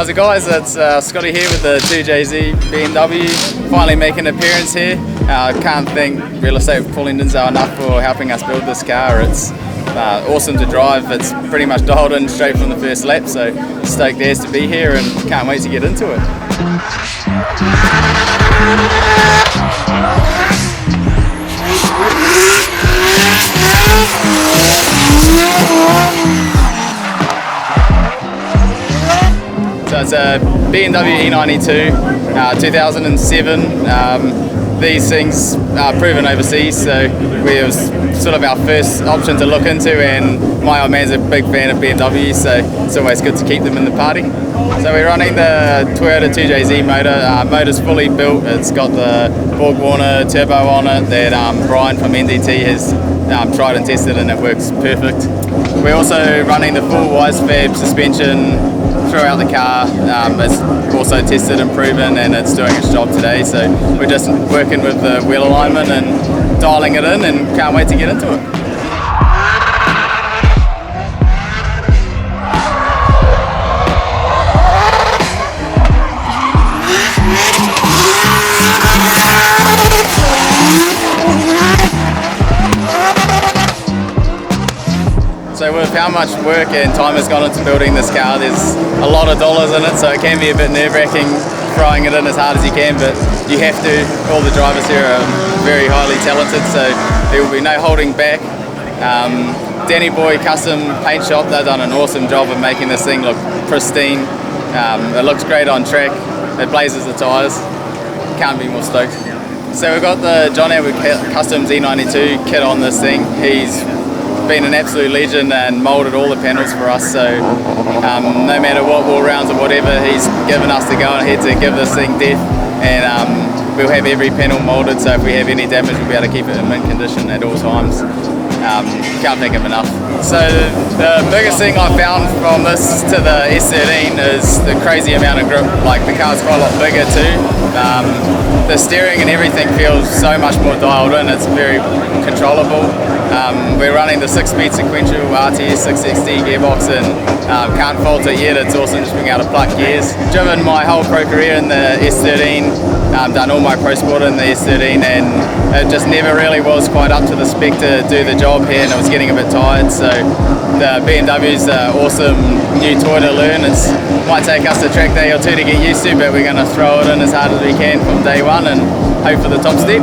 How's it guys, it's Scotty here with the 2NZ BMW, finally making an appearance here. Can't thank Real Estate Fullindenzo enough for helping us build this car. It's awesome to drive, it's pretty much dialed in straight from the first lap, so stoked as to be here and can't wait to get into it. So it's a BMW E92, 2007. These things are proven overseas, so it was sort of our first option to look into, and my old man's a big fan of BMW, so it's always good to keep them in the party. So we're running the Toyota 2NZ motor. Motor's fully built, it's got the Borg Warner turbo on it that Brian from NDT has tried and tested, and it works perfect. We're also running the full Wisefab suspension throughout the car. It's also tested and proven, and it's doing its job today, so we're just working with the wheel alignment and dialing it in, and can't wait to get into it. So with how much work and time has gone into building this car, there's a lot of dollars in it, so it can be a bit nerve-wracking throwing it in as hard as you can, but you have to. All the drivers here are very highly talented, so there will be no holding back. Danny Boy Custom Paint Shop, they've done an awesome job of making this thing look pristine. It looks great on track, it blazes the tyres, can't be more stoked. So we've got the John Edward Customs E92 kit on this thing. He's been an absolute legend and moulded all the panels for us, so no matter what wall rounds or whatever, he's given us the go ahead to give this thing depth, and we'll have every panel moulded, so if we have any damage we'll be able to keep it in mint condition at all times. Can't thank him enough. So the biggest thing I found from this to the S13 is the crazy amount of grip. Like, the car's quite a lot bigger too. The steering and everything feels so much more dialed in, it's very controllable. We're running the 6-speed sequential RTS 660 gearbox, and can't fault it yet. It's awesome just being able to pluck gears. Driven my whole pro career in the S13, done all my pro sport in the S13, and it just never really was quite up to the spec to do the job here, and it was getting a bit tired. So the BMW's an awesome new toy to learn. It might take us a track day or two to get used to, but we're going to throw it in as hard as we can from day one and hope for the top step.